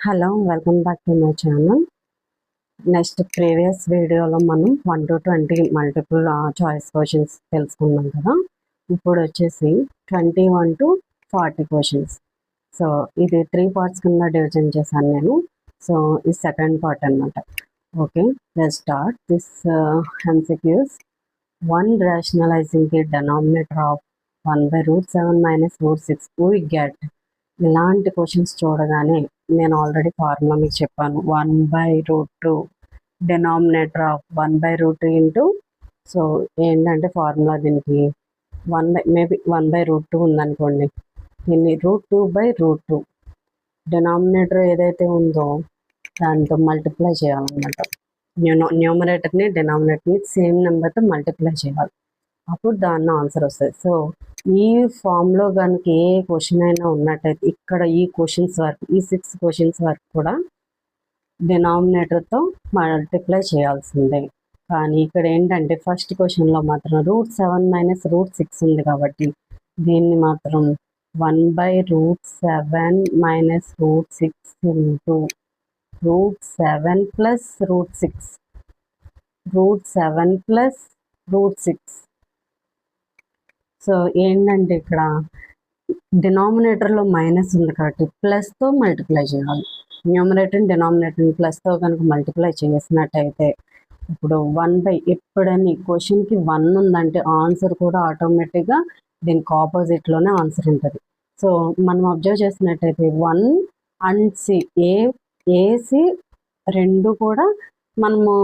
Hello welcome back to my channel. Next previous వీడియోలో మనం 1 to 20 multiple choice questions తెలుసుకున్నాం కదా. ఇప్పుడు వచ్చేసి 21 to 40 క్వశ్చన్స్. సో ఇది 3 పార్ట్స్ కింద డివిజన్ చేశాను నేను. సో ఇది సెకండ్ పార్ట్ అనమాట. Okay, let's start this MCQs. 1 rationalizing the denominator of 1/√7 minus √6 we get. ఇలాంటి క్వశ్చన్స్ చూడగానే నేను ఆల్రెడీ ఫార్ములా మీకు చెప్పాను. 1/√2 డినామినేటర్ ఆఫ్ 1/√2 ఇంటూ, సో ఏంటంటే ఫార్ములా దీనికి మేబీ 1/√2 ఉందనుకోండి, దీన్ని √2/√2 డినామినేటర్ ఏదైతే ఉందో దాంతో మల్టిప్లై చేయాలన్నమాట. న్యూమరేటర్ని డినామినేటర్ని సేమ్ నెంబర్తో మల్టిప్లై చేయాలి, అప్పుడు దాని ఆన్సర్ వస్తుంది. సో ఈ ఫామ్లో కనుక ఏ క్వశ్చన్ అయినా ఉన్నట్టయితే ఇక్కడ ఈ క్వశ్చన్స్ వరకు, ఈ 6 క్వశ్చన్స్ వరకు కూడా డినామినేటర్తో మల్టిప్లై చేయాల్సిందే. కానీ ఇక్కడ ఏంటంటే ఫస్ట్ క్వశ్చన్లో మాత్రం √7 మైనస్ √6 ఉంది కాబట్టి దీన్ని మాత్రం 1/√7 minus √6 into √7 plus √6, √7 plus √6. So ఏంటంటే ఇక్కడ డినామినేటర్లో మైనస్ ఉంది కాబట్టి ప్లస్తో మల్టిప్లై చేయాలి. న్యూమరేటర్ డినామినేటర్ని ప్లస్తో కనుక మల్టిప్లై చేసినట్టయితే ఇప్పుడు 1/, ఎప్పుడని క్వశ్చన్కి 1 ఉందంటే ఆన్సర్ కూడా ఆటోమేటిక్గా దీనికి ఆపోజిట్లోనే ఆన్సర్ ఉంటుంది. సో మనం అబ్జర్వ్ చేసినట్టయితే 1 అండ్ సి, ఏసి రెండు కూడా మనము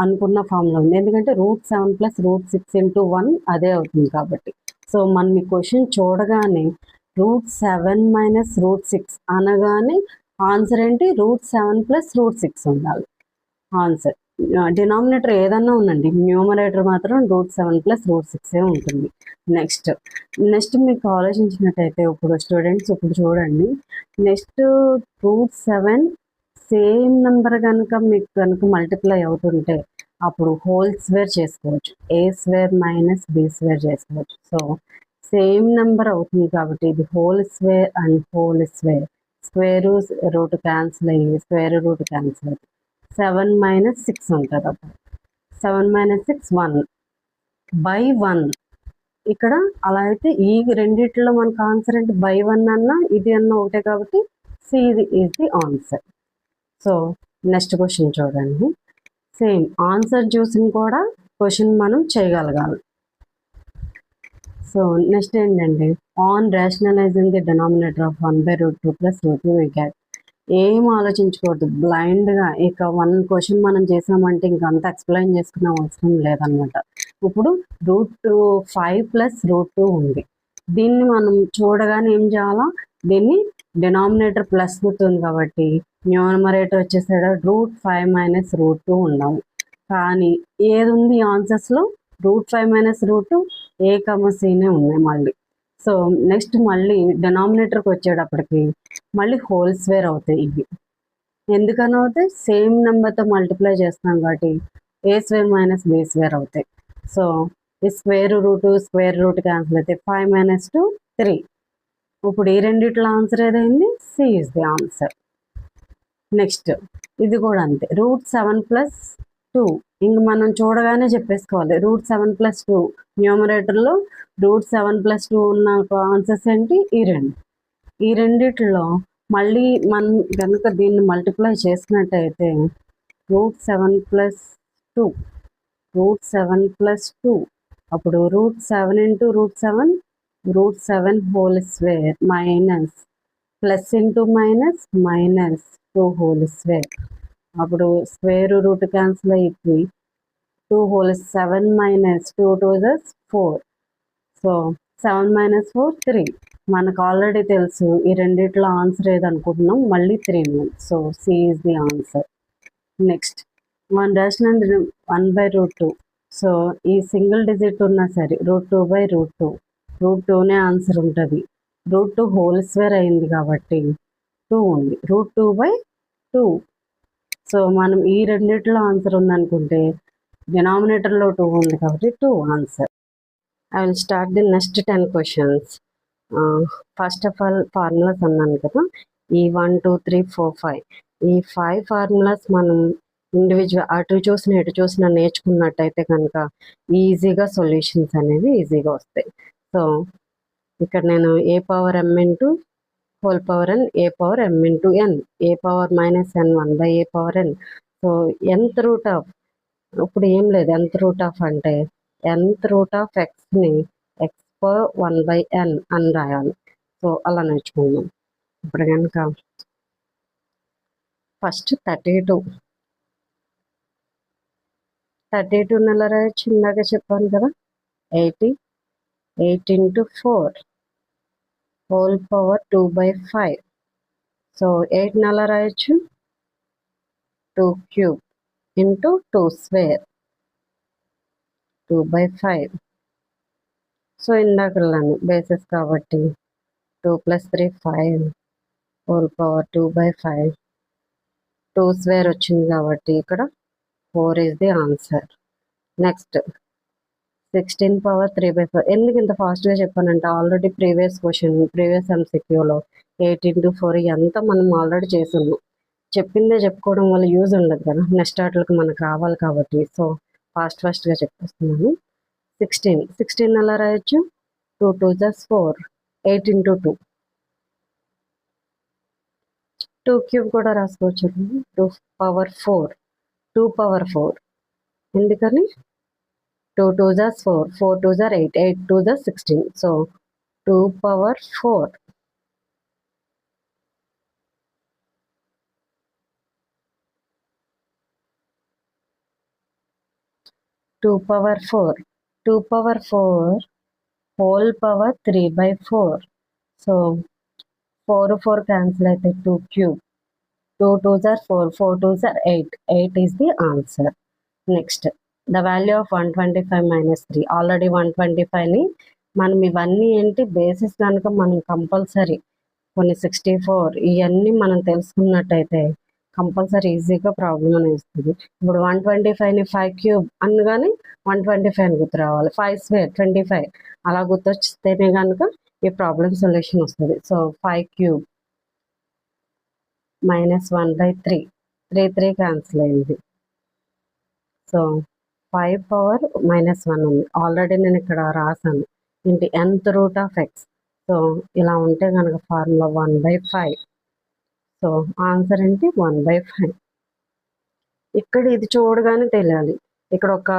అనుకున్న ఫామ్లో ఉంది, ఎందుకంటే √7 ప్లస్ √6 ఇంటూ 1 అదే అవుతుంది కాబట్టి. సో మనం ఈ క్వశ్చన్ చూడగానే √7 మైనస్ √6 అనగానే ఆన్సర్ ఏంటి, √7 ప్లస్ √6 ఉండాలి ఆన్సర్. డినామినేటర్ ఏదన్నా ఉందండి, న్యూమరేటర్ మాత్రం √7 ప్లస్ √6 ఉంటుంది. నెక్స్ట్ మీకు ఆలోచించినట్టయితే ఇప్పుడు స్టూడెంట్స్ ఇప్పుడు చూడండి, నెక్స్ట్ √7 సేమ్ నెంబర్ కనుక మీకు కనుక మల్టిప్లై అవుతుంటే అప్పుడు హోల్ స్క్వేర్ చేసుకోవచ్చు, a² మైనస్ b² చేసుకోవచ్చు. సో సేమ్ నెంబర్ అవుతుంది కాబట్టి ఇది whole square and whole square, square root cancel అయ్యి స్క్వేర్ రూట్ క్యాన్సిల్ అయ్యి 7 మైనస్ 6 ఉంటుంది. అప్పుడు 7 మైనస్ 6 1/1. ఇక్కడ అలా అయితే ఈ రెండిట్లో మనకు ఆన్సర్ అంటే /1 అన్నా ఇది అన్నా ఒకటే కాబట్టి C is the answer. So next question చూడండి, సేమ్ ఆన్సర్ చూసి కూడా క్వశ్చన్ మనం చేయగలగాలి. సో నెక్స్ట్ ఏంటంటే on rationalizing the denominator of 1/√2 plus √2 we get. ఏం ఆలోచించకూడదు, బ్లైండ్గా ఇక 1 క్వశ్చన్ మనం చేసామంటే ఇంకంతా ఎక్స్ప్లెయిన్ చేసుకునే అవసరం లేదనమాట. ఇప్పుడు √5 ప్లస్ √2 ఉంది, దీన్ని మనం చూడగానే ఏం చేయాలా, దీన్ని డినామినేటర్ ప్లస్ గుర్తుంది కాబట్టి న్యూమరేటర్ వచ్చేసాడు √5 మైనస్ √2 ఉండాలి. కానీ ఏది ఉంది ఆన్సర్స్లో, √5 మైనస్ √2 A, Cనే ఉన్నాయి మళ్ళీ. సో నెక్స్ట్ మళ్ళీ డినామినేటర్కి వచ్చేటప్పటికి మళ్ళీ హోల్ స్క్వేర్ అవుతాయి ఇవి. ఎందుకని అవుతాయి, సేమ్ నెంబర్తో మల్టిప్లై చేస్తున్నాం కాబట్టి a² మైనస్ b² అవుతాయి. సో ఈ స్క్వేర్ రూట్ క్యాన్సిల్ అయితే 5 మైనస్ 2 3. ఇప్పుడు ఈ రెండిట్లో ఆన్సర్ ఏదైంది, C is the answer. Next ఇది కూడా అంతే, √7 ప్లస్ 2 ఇంక మనం చూడగానే చెప్పేసుకోవాలి. √7 ప్లస్ 2 న్యూమరేటర్లో √7 ప్లస్ 2 ఉన్న ఆన్సర్స్ ఏంటి, ఈ రెండిట్లో మళ్ళీ మనం కనుక దీన్ని మల్టిప్లై చేసినట్టయితే √7 ప్లస్ 2 అప్పుడు √7 into √7 whole square minus plus into minus 2 whole square. అప్పుడు స్క్వేర్ రూట్ క్యాన్సిల్ అయిపోయి 2 హోల్ 7 మైనస్ 2 2 4. So 7 minus 4 3. మనకు ఆల్రెడీ తెలుసు ఈ రెండిట్లో ఆన్సర్ ఏదనుకుంటున్నాం, మళ్ళీ 3. So C is the answer. Next 1 rational 1/√2. So ఈ సింగిల్ డిజిట్ ఉన్నా సరే √2/√2నే ఆన్సర్ ఉంటుంది. √2 హోల్ స్క్వేర్ అయింది కాబట్టి 2 ఉంది, √2/2. సో మనం ఈ రెండిట్లో ఆన్సర్ ఉందనుకుంటే డినామినేటర్లో 2 ఉంది కాబట్టి 2 answer. I will start the next 10 questions. First of all formulas అన్నాను కదా, ఈ 1 2 3 4 5 ఈ 5 ఫార్ములాస్ మనం ఇండివిజువల్ అటు చూసిన ఇటు చూసిన నేర్చుకున్నట్టయితే కనుక ఈజీగా సొల్యూషన్స్ అనేవి ఈజీగా వస్తాయి. సో ఇక్కడ నేను a power m into whole power n a power m into n a power minus n 1 by a power n. So nth root of, ఇప్పుడు ఏం లేదు nth రూట్ ఆఫ్ అంటే nth రూట్ ఆఫ్ ఎక్స్ని x power 1 by n అని రాయాలి. So అలా నేర్చుకుందాం. ఇప్పుడు కనుక ఫస్ట్ 32 నెల రాయొచ్చు, ఇందాక చెప్పాను కదా. 8 into 4 whole power 2 by 5. So 8 నెల రాయొచ్చు, 2 cube into 2 square 2 by 5. So ఇందాకలానే బేసిస్ కాబట్టి 2 plus 3 5 whole power 2 by 5. 2 square వచ్చింది కాబట్టి ఇక్కడ 4 is the answer. Next 16 power 3 by 4. ఎందుకు ఇంత ఫాస్ట్గా చెప్పానంటే ఆల్రెడీ ప్రీవియస్ MCQలో 8 ఇంటూ 4 ఇదంతా మనం ఆల్రెడీ చేస్తున్నాం. చెప్పిందే చెప్పుకోవడం వల్ల యూజ్ ఉండదు కదా, నెక్స్ట్ వాటికి మనకు రావాలి కాబట్టి. సో ఫాస్ట్గా చెప్పేస్తున్నాను. 16 ఎలా రాయొచ్చు, 2 2 జస్ 4 8 ఇంటూ 2 2 క్యూబ్ కూడా రాసుకోవచ్చు. 2 పవర్ 4 2 పవర్ 4. ఎందుకని 2 2 జస్ 4 4 2 జర్ 8 8 2 జస్ 16. So 2 power 4. Two power 4 whole power 3 by 4. So 4 4 cancel అయితే 2 క్యూబ్ 2 2 జర్ 4 4 2 జర్ 8 8 is the answer. Next the value of 125 minus 3. Already 125ని మనం ఇవన్నీ ఏంటి బేసిస్ కనుక మనం కంపల్సరీ కొన్ని 64 ఇవన్నీ మనం తెలుసుకున్నట్టయితే కంపల్సరీ ఈజీగా ప్రాబ్లం అనేది వస్తుంది. ఇప్పుడు 125ని 5 క్యూబ్ అనగానే 125 అని గుర్తు రావాలి. 5 స్క్వేర్ 25 అలా గుర్తొస్తేనే కనుక ఈ ప్రాబ్లం సొల్యూషన్ వస్తుంది. So 5 cube minus 1 by 3 3 cancel అయింది. సో 5 పవర్ మైనస్ 1 ఉంది. ఆల్రెడీ నేను ఇక్కడ రాసాను ఇంటి nth root of X. So ఇలా ఉంటే కనుక ఫార్ములా 1 బై 5. సో ఆన్సర్ ఏంటి 1 బై 5. ఇక్కడ ఇది చూడగానే తెలియాలి. ఇక్కడ ఒక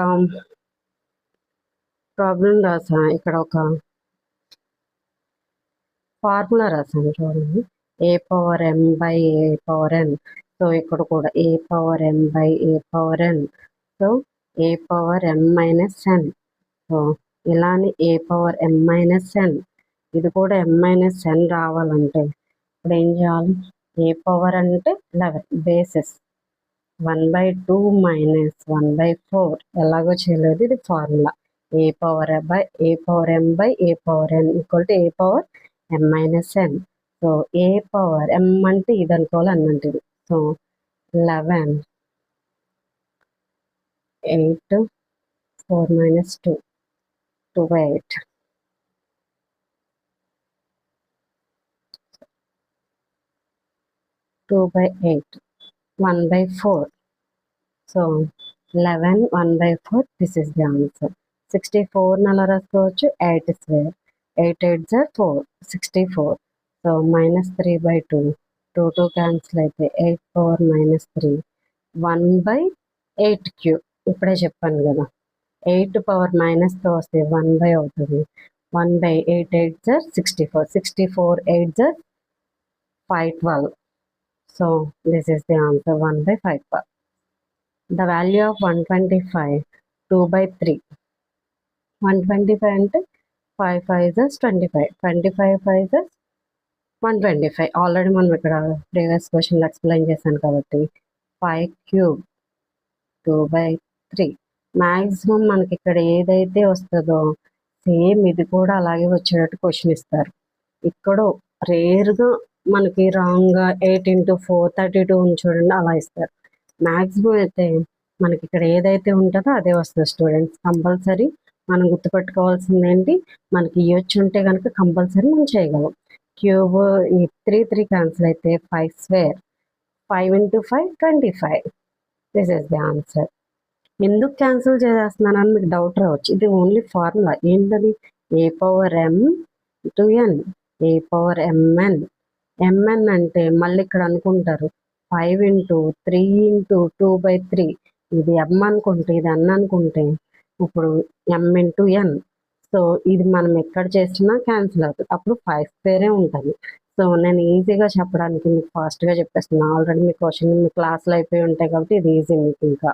ప్రాబ్లం రాసా, ఇక్కడ ఒక ఫార్ములా రాసాను చూడండి, a power m by a power n. So ఇక్కడ కూడా a power m by a power n. So a power m minus n. So ఇలానే a power m minus n. ఇది కూడా m మైనస్ n రావాలంటే ఇప్పుడు ఏం చేయాలి, ఏ పవర్ అంటే 11 బేసిస్ 1 బై 2 మైనస్ 1 బై 4. ఎలాగో చేయలేదు, ఇది formula. A power m by a power n equal to a power m minus n. So a power m అంటే ఇది అనుకోవాలి, n అంటే ఇది. So 11 8 4 minus 2 2 by 8. Two by 8 1 by 4. So 11 1 by 4 this is the answer. 64 అలా రాసుకోవచ్చు. 8 square 8 8 జర్ 4 64. So minus 3 by 2 2 2 cancel అయితే 8 power minus 3 1 by 8 cube. ఇప్పుడే చెప్పాను కదా 8 పవర్ మైనస్తో వస్తే 1 బై అవుతుంది. 1 by 8 8 జర్ 64 64 8 జర్ 512. So this is the answer 1 by 5. The value of 125 2 by 3. 125 అంటే 5 5 is 25 25 5 is 125. Already మనం ఇక్కడ ప్రీవియస్ క్వశ్చన్లో ఎక్స్ప్లెయిన్ చేశాను కాబట్టి 5 క్యూబ్ 2 by 3. మ్యాక్సిమం మనకి ఇక్కడ ఏదైతే వస్తుందో సేమ్ ఇది కూడా అలాగే వచ్చేటట్టు క్వశ్చన్ ఇస్తారు. ఇక్కడ రేర్గా మనకి రాంగ్గా 8 ఇంటూ 4 32 చూడండి అలా ఇస్తారు. మ్యాక్సిమం అయితే మనకి ఇక్కడ ఏదైతే ఉంటుందో అదే వస్తుంది. స్టూడెంట్స్ కంపల్సరీ మనం గుర్తుపెట్టుకోవాల్సింది ఏంటి, మనకి ఇవ్వచ్చు ఉంటే కనుక కంపల్సరీ మనం చేయగలం. క్యూబ్ ఈ 3 క్యాన్సిల్ అయితే 5 square, 5 into 5 25. This is the answer. ఎందుకు క్యాన్సిల్ చేసేస్తున్నానని మీకు డౌట్ రావచ్చు. ఇది ఓన్లీ ఫార్ములా. ఏంటది? A power m to n, a power m n. M n అంటే మళ్ళీ ఇక్కడ అనుకుంటారు 5 into 3 into 2/3. ఇది ఎం అనుకుంటే ఇది ఎన్ అనుకుంటే ఇప్పుడు ఎం ఇంటూ ఎన్. సో ఇది మనం ఎక్కడ చేసినా క్యాన్సిల్ అవుతుంది. అప్పుడు 5 స్క్వేరే ఉంటుంది. సో నేను ఈజీగా చెప్పడానికి మీకు ఫాస్ట్గా చెప్పేస్తున్నాను. ఆల్రెడీ మీ క్వశ్చన్ మీ క్లాస్లో అయిపోయి ఉంటాయి కాబట్టి ఇది ఈజీ మీకు ఇంకా.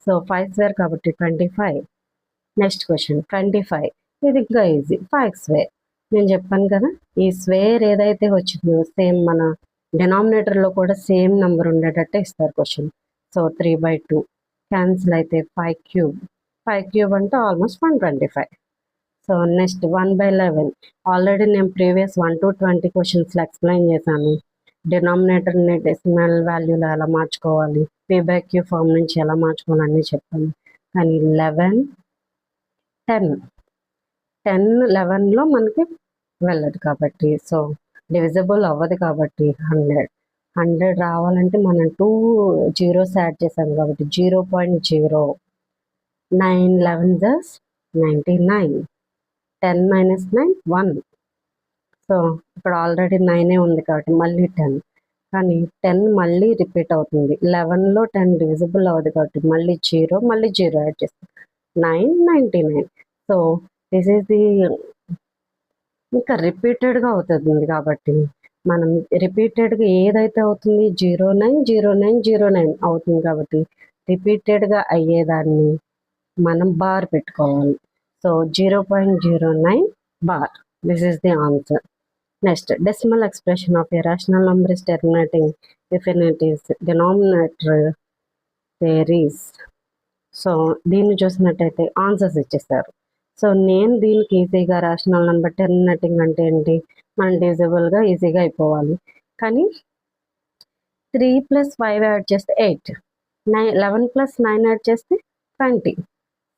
సో 5 స్క్వేర్ కాబట్టి 25. Next question 25. ఇది ఇంకా ఈజీ. 5 స్క్వేర్. నేను చెప్పాను కదా, ఈ స్క్వేర్ ఏదైతే వచ్చిందో సేమ్ మన డినామినేటర్లో కూడా సేమ్ నెంబర్ ఉండేటట్టే ఇస్తారు క్వశ్చన్. సో 3/2 క్యాన్సిల్ అయితే 5 క్యూబ్. 5 క్యూబ్ అంటే ఆల్మోస్ట్ 125. So next 1/11. ఆల్రెడీ నేను ప్రీవియస్ 1 to 20 క్వశ్చన్స్లో ఎక్స్ప్లెయిన్ చేశాను. డినామినేటర్ని డెసిమల్ వాల్యూలో ఎలా మార్చుకోవాలి, P/Q ఫామ్ నుంచి ఎలా మార్చుకోవాలి అన్నీ చెప్పాను. కానీ 11, 10 11లో మనకి వెళ్ళదు కాబట్టి, సో డివిజిబుల్ అవ్వదు కాబట్టి 100 రావాలంటే మనం 2 జీరోస్ యాడ్ చేసాం కాబట్టి 0.0. 9 11 99. 10 minus 9 1. సో ఇక్కడ ఆల్రెడీ 9 ఉంది కాబట్టి మళ్ళీ 10. కానీ 10 మళ్ళీ రిపీట్ అవుతుంది. 11లో 10 డివిజిబుల్ అవ్వదు కాబట్టి మళ్ళీ 0 యాడ్ చేస్తాం. 9 99. సో దిస్ ఈజ్ ది ఇంకా రిపీటెడ్గా అవుతుంది కాబట్టి మనం రిపీటెడ్గా ఏదైతే అవుతుంది 090909 అవుతుంది కాబట్టి రిపీటెడ్గా అయ్యేదాన్ని మనం బార్ పెట్టుకోవాలి. So 0.09 bar. This is the answer. Next decimal expression of a rational number is terminating if it is denominator there is. So దీన్ని చూసినట్టయితే ఆన్సర్స్ ఇచ్చేస్తారు. సో నేను దీనికి ఈజీగా రేషనల్ నెంబర్ టెర్మినేటింగ్ అంటే ఏంటి, మనం డివిజిబుల్గా ఈజీగా అయిపోవాలి. కానీ 3 + 5 యాడ్ చేస్తే 8, 11 + 9 యాడ్ చేస్తే 20,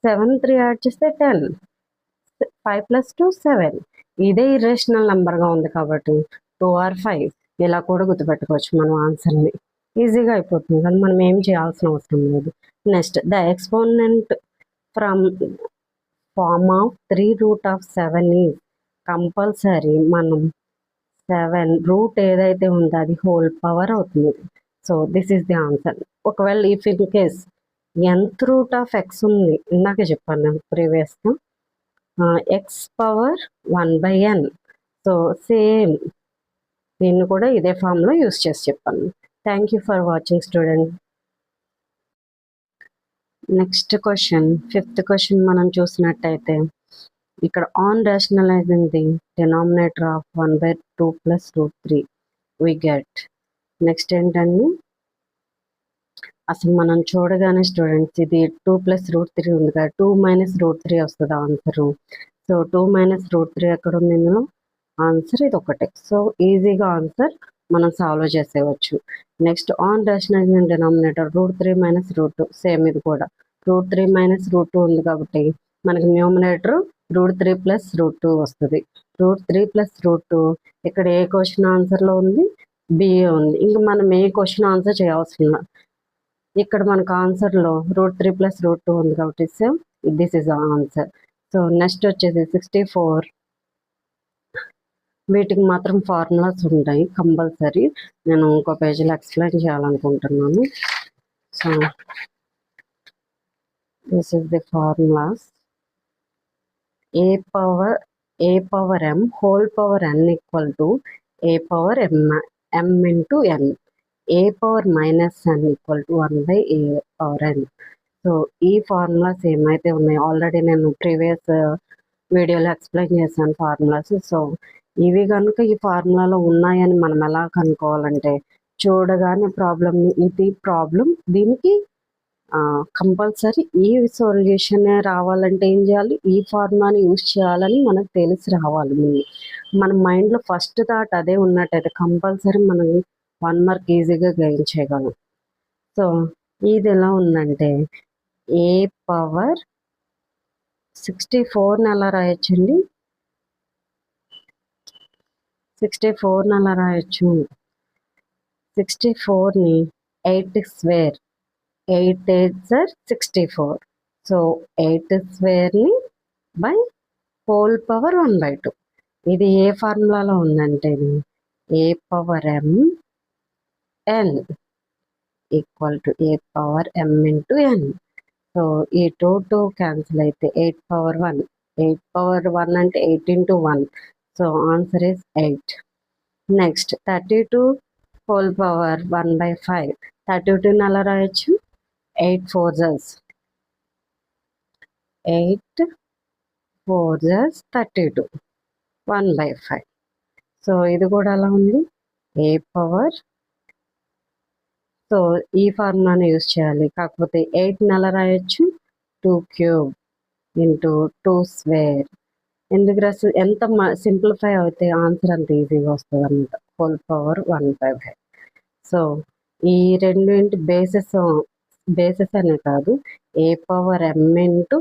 7 3 యాడ్ చేస్తే 10, 5 + 2 7. ఇదే ఇర్రేషనల్ నెంబర్గా ఉంది కాబట్టి 2 or 5 ఇలా కూడా గుర్తుపెట్టుకోవచ్చు మనం ఆన్సర్ని. ఈజీగా అయిపోతుంది కానీ మనం ఏం చేయాల్సిన అవసరం లేదు. Next the exponent from form of 3√7 is. Compulsory మనం 7 రూట్ ఏదైతే ఉందో అది హోల్ పవర్ అవుతుంది. So this is the answer. ఒకవేళ if in case nth root of x ఉంది, ఇందాకే చెప్పాను నేను ప్రీవియస్గా, x power 1/n. So same దీన్ని కూడా ఇదే ఫామ్లో యూస్ చేసి చెప్పాను. Thank you for watching student. Next question 5th question మనం చూసినట్టయితే ఇక్కడ on rationalizing the denominator of 1/2 + √3 we get. Next ఏంటండి, అసలు మనం చూడగానే స్టూడెంట్స్ ఇది 2 + √3 ఉంది కదా, 2 - √3 వస్తుంది ఆన్సరు. సో 2 - √3 ఎక్కడ ఉంది ఇందులో, ఆన్సర్ ఇది ఒకటే. సో ఈజీగా ఆన్సర్ మనం సాల్వ్ చేసేయవచ్చు. Next on rationalising denominator √3 - √2 same. ఇది కూడా √3 - √2 ఉంది కాబట్టి మనకి న్యూమినేటర్ √3 + √2 వస్తుంది. √3 + √2 ఇక్కడ ఏ క్వశ్చన్ ఆన్సర్లో ఉంది, బిఏ ఉంది. ఇంకా మనం ఏ క్వశ్చన్ ఆన్సర్ చేయాల్సిన, ఇక్కడ మనకు ఆన్సర్లో √3 + √2 ఉంది కాబట్టి same this is answer. So next వచ్చేసి 64. వీటికి మాత్రం ఫార్ములాస్ ఉంటాయి కంపల్సరీ. నేను ఇంకో పేజీలో ఎక్స్ప్లెయిన్ చేయాలనుకుంటున్నాను. So this is the formulas. A power m whole power n = A power m into n. A power -n = 1/a power n. So ఈ formulas ఏమైతే ఉన్నాయో ఆల్రెడీ నేను ప్రీవియస్ వీడియోలో ఎక్స్ప్లెయిన్ చేశాను ఫార్ములాస్. సో ఇవి కనుక ఈ ఫార్ములాలో ఉన్నాయని మనం ఎలా కనుక్కోవాలంటే, చూడగానే ప్రాబ్లమ్ని ఇది ప్రాబ్లం, దీనికి కంపల్సరీ ఈ సొల్యూషనే రావాలంటే ఏం చేయాలి, ఈ ఫార్ములాని యూజ్ చేయాలని మనకు తెలిసి రావాలి. మన మైండ్లో ఫస్ట్ థాట్ అదే ఉన్నట్టయితే కంపల్సరీ మనం 1 మార్క్ ఈజీగా గెయిన్ చేయగలం. సో ఇది ఎలా ఉందంటే, ఏ పవర్ 64ని ఎలా రాయొచ్చండి, 64ని అలా రాయొచ్చు. 64ని 8 స్క్వేర్, 8 8 సార్ 64. సో 8 స్క్వేర్ని బై హోల్ పవర్ 1/2. ఇది ఏ ఫార్ములాలో ఉందంటే a power m n equal to a power m into n. So ఈ 2 క్యాన్సిల్ అయితే 8 పవర్ 1. 8 పవర్ 1 అంటే 8 into 1. So answer is 8. Next 32 whole power 1/5. 32ని అలా రాయొచ్చు. 8 4s 8 4s 32 1/5. సో ఇది కూడా అలా ఉంది. ఏ పవర్, సో ఈ ఫార్ములాని యూజ్ చేయాలి. కాకపోతే 8ని అలా రాయొచ్చు. 2 క్యూబ్ ఇంటూ 2 స్క్వేర్. ఎందుకు రాసి ఎంత సింప్లిఫై అయితే ఆన్సర్ అంత ఈజీగా వస్తుంది అన్నమాట. Whole power 1/5. సో ఈ రెండు ఇంటి బేసెస్ అనే కాదు, ఏ పవర్ m ఇంటూ,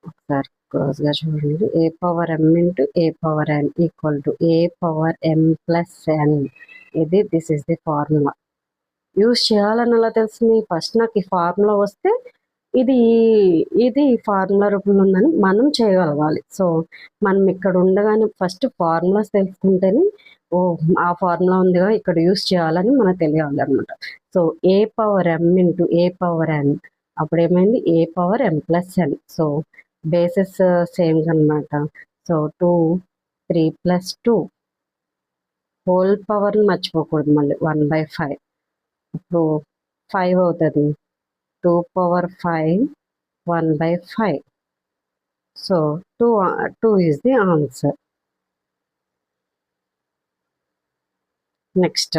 ఒకసారి క్లోజ్గా చూడండి, a power m into a power n equal to a power m plus n. This is the formula. Use చేయాలని అలా తెలిసింది. ఫస్ట్ నాకు ఈ ఫార్ములా వస్తే ఇది ఫార్ములా రూపంలో ఉందని మనం చేయగలగాలి. సో మనం ఇక్కడ ఉండగానే ఫస్ట్ ఫార్ములాస్ తెలుసుకుంటేనే ఓ ఆ ఫార్ములా ఉందిగా ఇక్కడ యూజ్ చేయాలని మనకు తెలియాలి అనమాట. So a power m into a power n, అప్పుడు ఏమైంది a power m plus n. So bases same అనమాట. సో 2 3 ప్లస్ 2 హోల్ పవర్ని మర్చిపోకూడదు, మళ్ళీ 1/5. ఇప్పుడు 5 అవుతుంది. 2 power 5 1/5. So 2 is the answer. Next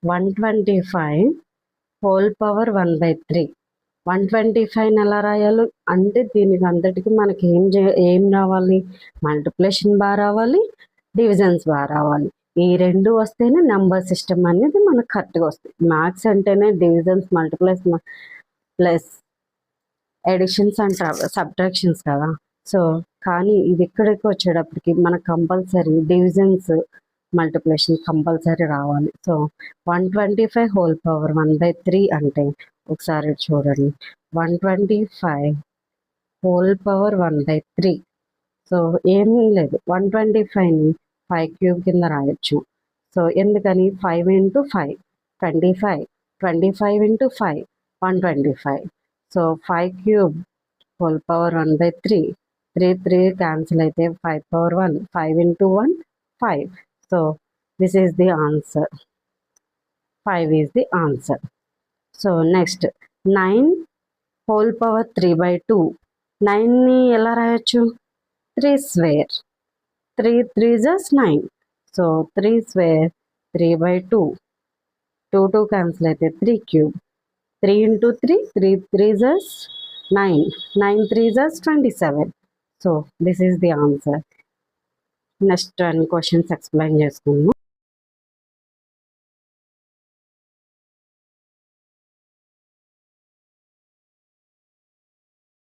125 whole power 1/3. 125ని ఎలా రాయాలి అంటే దీనికి అంతటికి మనకి ఏం రావాలి, మల్టిప్లికేషన్ బాగా రావాలి, డివిజన్స్ బాగా రావాలి. ఈ రెండు వస్తేనే నెంబర్ సిస్టమ్ అనేది మనకు కరెక్ట్గా వస్తుంది. మ్యాథ్స్ అంటేనే divisions, multiplies plus additions and subtractions కదా. సో కానీ ఇది ఇక్కడికి వచ్చేటప్పటికి మనకు కంపల్సరీ డివిజన్స్, మల్టిప్లికేషన్ కంపల్సరీ రావాలి. సో 125 హోల్ పవర్ 1/3 అంటే ఒకసారి చూడండి, 125 హోల్ పవర్ 1/3. సో ఏమీ లేదు, 125ని 5 క్యూబ్ కింద రాయొచ్చు. సో ఎందుకని 5 into 5 25, 25 into 5 125. So 5 cube whole power 1/3. 3 3 cancel అయితే 5 power 1. 5 into 1 5. So this is the answer. 5 is the answer. So next 9 whole power 3/2. 9ని ఎలా రాయొచ్చు, 3 square. 3 3s 9. So 3 square 3/2. 2 2 cancel అయితే 3 cube. 3 into 3 3 3s 9. 9 3s 27. So this is the answer. Next 10 questions explain చేసుకుందాం.